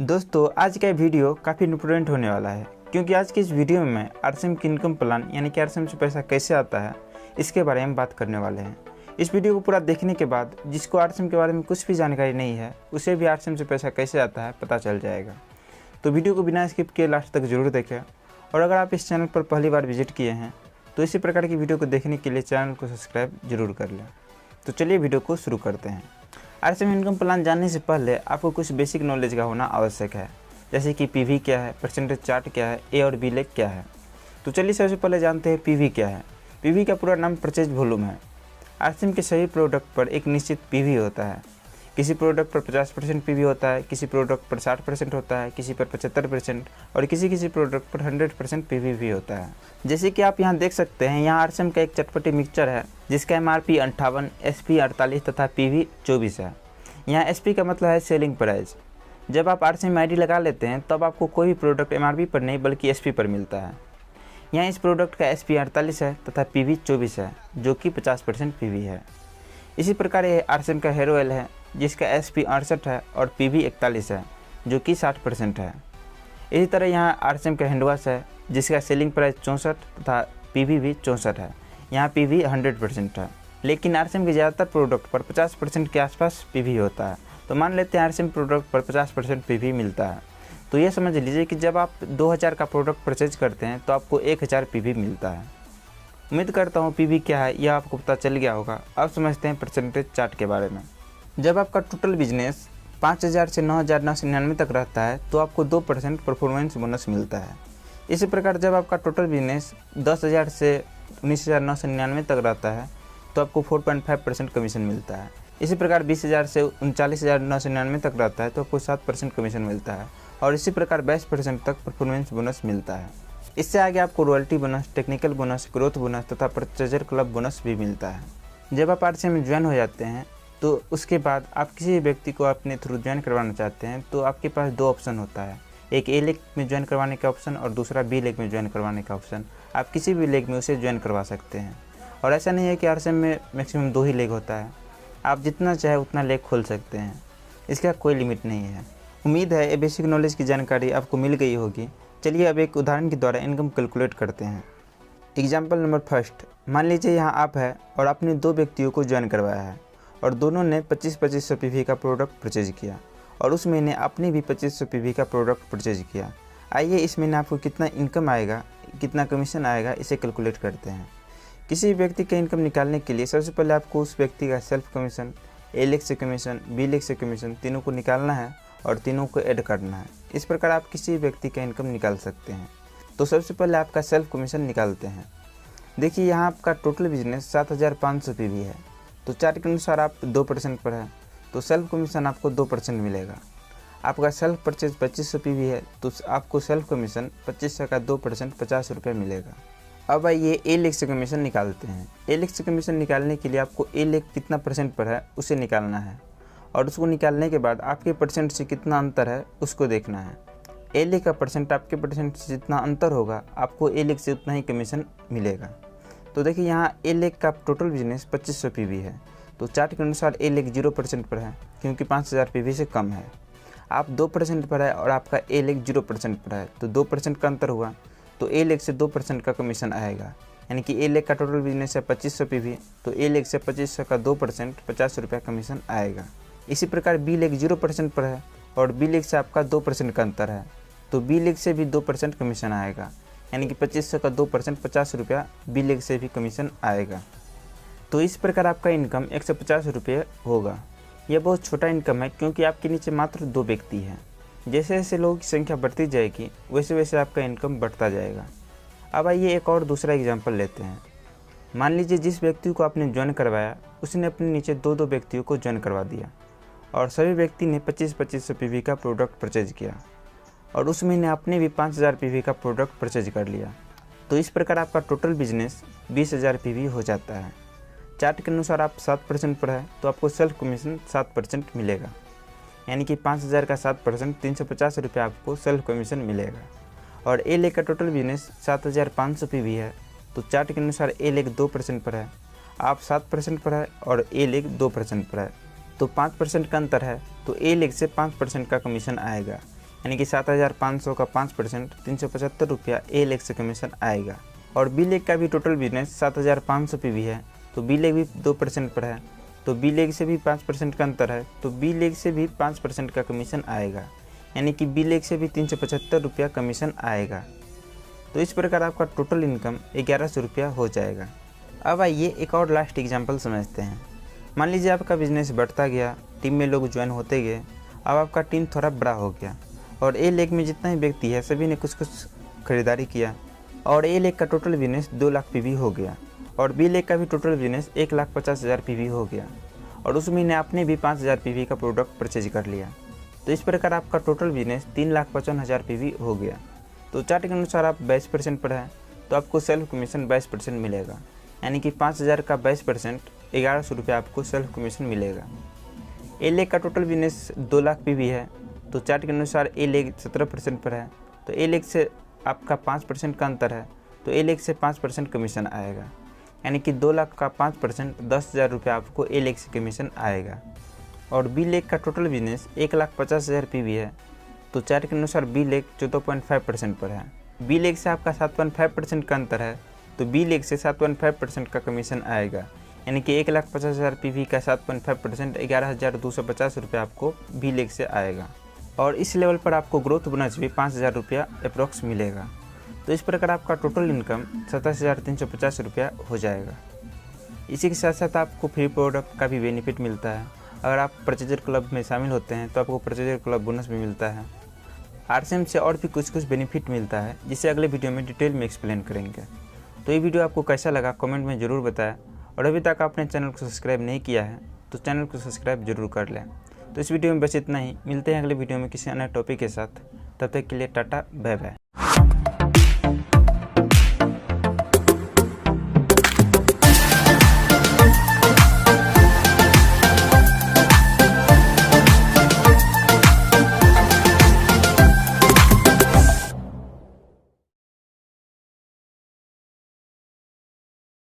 दोस्तों आज का वीडियो काफ़ी इंपॉर्टेंट होने वाला है क्योंकि आज की इस वीडियो में आरसीएम की इनकम प्लान यानी कि आरसीएम से पैसा कैसे आता है इसके बारे में बात करने वाले हैं। इस वीडियो को पूरा देखने के बाद जिसको आरसीएम के बारे में कुछ भी जानकारी नहीं है उसे भी आरसीएम से पैसा कैसे आता है पता चल जाएगा। तो वीडियो को बिना स्किप किए लास्ट तक जरूर देखें और अगर आप इस चैनल पर पहली बार विजिट किए हैं तो इसी प्रकार की वीडियो को देखने के लिए चैनल को सब्सक्राइब जरूर कर लें। तो चलिए वीडियो को शुरू करते हैं। आरसीएम इनकम प्लान जानने से पहले आपको कुछ बेसिक नॉलेज का होना आवश्यक है, जैसे कि पीवी क्या है, परसेंटेज चार्ट क्या है, ए और बी लेग क्या है। तो चलिए सबसे पहले जानते हैं पीवी क्या है। पीवी का पूरा नाम परचेज वॉल्यूम है। आरसीएम के सभी प्रोडक्ट पर एक निश्चित पीवी होता है। किसी प्रोडक्ट पर 50% पीवी होता है, किसी प्रोडक्ट पर 60% होता है, किसी पर 75% और किसी प्रोडक्ट पर 100% पीवी भी होता है। जैसे कि आप यहाँ देख सकते हैं, यहाँ आरसीएम का एक चटपटी मिक्सचर है जिसका एमआरपी 58, एसपी 48 तथा पीवी 24 है। यहाँ एसपी का मतलब है सेलिंग प्राइस। जब आप आरसीएम आईडी लगा लेते हैं तब आपको कोई भी प्रोडक्ट एमआरपी पर नहीं बल्कि एसपी पर मिलता है। यहाँ इस प्रोडक्ट का एसपी 48 है तथा पीवी 24 है जो कि 50% पीवी है। इसी प्रकार ये आरसीएम का हेयर ऑयल है जिसका एसपी 68 है और पीवी 41 है जो कि 60% है। इसी तरह यहाँ आरसीएम का हैंड वॉश है जिसका सेलिंग प्राइस 64 तथा पीवी भी 64 है। यहाँ पीवी 100% है, लेकिन आरसीएम के ज़्यादातर प्रोडक्ट पर 50% के आसपास पीवी होता है। तो मान लेते हैं आरसीएम प्रोडक्ट पर 50% पीवी मिलता है, तो ये समझ लीजिए कि जब आप 2000 का प्रोडक्ट परचेज करते हैं तो आपको 1000 पीवी मिलता है। उम्मीद करता हूँ पीवी क्या है यह आपको पता चल गया होगा। अब समझते हैं परसेंटेज चार्ट के बारे में। जब आपका टोटल बिजनेस 5000 से 9999 तक रहता है तो आपको 2% परफॉर्मेंस बोनस मिलता है। इसी प्रकार जब आपका टोटल बिजनेस 10,000 से 19,999 तक रहता है तो आपको 4.5% कमीशन मिलता है। इसी प्रकार 20,000 से 39,999 तक रहता है तो आपको 7% कमीशन मिलता है और इसी प्रकार 22% तक परफॉर्मेंस बोनस मिलता है। इससे आगे आपको royalty bonus, technical bonus, growth bonus तथा परचेजर क्लब बोनस भी मिलता है। जब आप आरसीएम में ज्वाइन हो जाते हैं तो उसके बाद आप किसी भी व्यक्ति को अपने थ्रू ज्वाइन करवाना चाहते हैं तो आपके पास दो ऑप्शन होता है, एक ए लेग में ज्वाइन करवाने का ऑप्शन और दूसरा बी लेग में ज्वाइन करवाने का ऑप्शन। आप किसी भी लेग में उसे ज्वाइन करवा सकते हैं और ऐसा नहीं है कि आरसीएम में मैक्सिमम 2 ही लेग होता है, आप जितना चाहे उतना लेग खोल सकते हैं, इसका कोई लिमिट नहीं है। उम्मीद है ये बेसिक नॉलेज की जानकारी आपको मिल गई होगी। चलिए अब एक उदाहरण के द्वारा इनकम कैलकुलेट करते हैं। एग्जाम्पल नंबर फर्स्ट, मान लीजिए यहाँ आप है और आपने 2 व्यक्तियों को ज्वाइन करवाया है और दोनों ने 2500 पीवी का प्रोडक्ट परचेज किया और उस महीने आपने भी 2500 पीवी का प्रोडक्ट परचेज किया। आइए इस महीने आपको कितना इनकम आएगा, कितना कमीशन आएगा, इसे कैलकुलेट करते हैं। किसी व्यक्ति का इनकम निकालने के लिए सबसे पहले आपको उस व्यक्ति का सेल्फ कमीशन, ए लेग से कमीशन, बी लेग से कमीशन तीनों को निकालना है और तीनों को ऐड करना है। इस प्रकार आप किसी व्यक्ति का इनकम निकाल सकते हैं। तो सबसे पहले आपका सेल्फ कमीशन निकालते हैं। देखिए यहाँ आपका टोटल बिजनेस 7,500 पीवी है, तो चार्ट के अनुसार आप 2% पर है तो सेल्फ कमीशन आपको 2% मिलेगा। आपका सेल्फ परचेज 2500 पीवी है तो आपको सेल्फ कमीशन 2500 का 2% 50 रुपये मिलेगा। अब आइए ए लेग से कमीशन निकालते हैं। ए लेग से कमीशन निकालने के लिए आपको ए लेग कितना परसेंट पर है उसे निकालना है और उसको निकालने के बाद आपके परसेंट से कितना अंतर है उसको देखना है। ए लेग का परसेंट आपके परसेंट से जितना अंतर होगा आपको ए लेग से उतना ही कमीशन मिलेगा। तो देखिए यहाँ ए लेग का टोटल बिजनेस 2500 पीवी है तो चार्ट के अनुसार ए लेग 0% पर है क्योंकि 5000 पीवी से कम है। आप 2% पर है और आपका ए लेग 0% पर है तो 2% का अंतर हुआ तो ए लेग से 2% का कमीशन आएगा। यानी कि ए लेग का टोटल बिजनेस है 2500 पीवी तो ए लेग से 2500 का 2% 50 रुपये कमीशन आएगा। इसी प्रकार बी लेग 0% पर है और बी लेग से आपका 2% का अंतर है तो बी लेग से भी 2% कमीशन आएगा। यानी कि 2500 का 2% 50 रुपया बी लेग से भी कमीशन आएगा। तो इस प्रकार आपका इनकम 150 रुपये होगा। यह बहुत छोटा इनकम है क्योंकि आपके नीचे मात्र 2 व्यक्ति हैं। जैसे जैसे लोगों की संख्या बढ़ती जाएगी वैसे वैसे आपका इनकम बढ़ता जाएगा। अब आइए एक और दूसरा एग्जांपल लेते हैं। मान लीजिए जिस व्यक्ति को आपने ज्वाइन करवाया उसने अपने नीचे 2 व्यक्तियों को ज्वाइन करवा दिया और सभी व्यक्ति ने 2500 पीवी का प्रोडक्ट परचेज किया और उस महीने आपने भी 5000 पीवी का प्रोडक्ट परचेज कर लिया। तो इस प्रकार आपका टोटल बिजनेस 20,000 पीवी हो जाता है। चार्ट के अनुसार आप 7% पर है तो आपको सेल्फ कमीशन 7% मिलेगा। यानी कि 5000 का 7% 350 रुपये आपको सेल्फ कमीशन मिलेगा। और ए लेग का टोटल बिजनेस 7,500 पीवी है तो चार्ट के अनुसार ए लेग 2% पर है, आप 7% पर है और ए लेग 2% पर है तो 5% का अंतर है तो ए लेग से 5% का कमीशन आएगा। यानी कि 7,500 का 5% 375 रुपया ए लेग से कमीशन आएगा। और बी लेग का भी टोटल बिजनेस 7,500 पे भी है, तो बी लेग भी 2% पर है, तो बी लेग से भी 5% का अंतर है, तो बी लेग से भी 5% का कमीशन आएगा, यानी कि बी लेग से भी 375 रुपया कमीशन आएगा। तो इस प्रकार आपका टोटल इनकम 1100 रुपया हो जाएगा। अब आइए एक और लास्ट एग्जांपल समझते हैं। मान लीजिए आपका बिजनेस बढ़ता गया, टीम में लोग ज्वाइन होते गए, अब आपका टीम थोड़ा बड़ा हो गया और ए लेग में जितना ही व्यक्ति है सभी ने कुछ कुछ खरीदारी किया और ए लेग का टोटल बिजनेस 2 लाख पीवी हो गया और बी लेग का भी टोटल बिजनेस 1,50,000 पीवी हो गया और उस महीने आपने भी 5,000 पीवी का प्रोडक्ट परचेज कर लिया। तो इस प्रकार आपका टोटल बिजनेस 3,55,000 पीवी हो गया। तो चार्ट के अनुसार आप 22% पर है, तो आपको सेल्फ कमीशन 22% मिलेगा, यानी कि 5,000 का 22% 1100 रुपया आपको सेल्फ कमीशन मिलेगा। ए लेग का टोटल बिजनेस 2 लाख पीवी है, तो चार्ट के अनुसार ए लेग 17% पर है, तो ए लेग से आपका 5% का अंतर है, तो ए लेग से 5% कमीशन आएगा, यानी कि 2 लाख का 5% 10,000 रुपया आपको ए लेग से कमीशन आएगा। और बी लेग का टोटल बिजनेस 1,50,000 पीवी है, तो चार्ट के अनुसार बी लेग 14.5% पर है, बी लेग से आपका 7.5% का अंतर है, तो बी लेग से 7.5% का कमीशन आएगा, यानी कि 1,50,000 पीवी का 7.5% 11,250 रुपये आपको बी लेग से आएगा। और इस लेवल पर आपको ग्रोथ बोनस भी 5,000 रुपया अप्रॉक्स मिलेगा। तो इस प्रकार आपका टोटल इनकम 27,350 रुपया हो जाएगा। इसी के साथ साथ आपको फ्री प्रोडक्ट का भी बेनिफिट मिलता है। अगर आप परचेजर क्लब में शामिल होते हैं तो आपको परचेजर क्लब बोनस भी मिलता है। आरसीएम से और भी कुछ बेनिफिट मिलता है, जिसे अगले वीडियो में डिटेल में एक्सप्लेन करेंगे। तो ये वीडियो आपको कैसा लगा कमेंट में ज़रूर बताएं, और अभी तक आपने चैनल को सब्सक्राइब नहीं किया है तो चैनल को सब्सक्राइब जरूर कर लें। तो इस वीडियो में बस इतना ही, मिलते हैं अगले वीडियो में किसी अन्य टॉपिक के साथ। तब तक के लिए टाटा बाय बाय।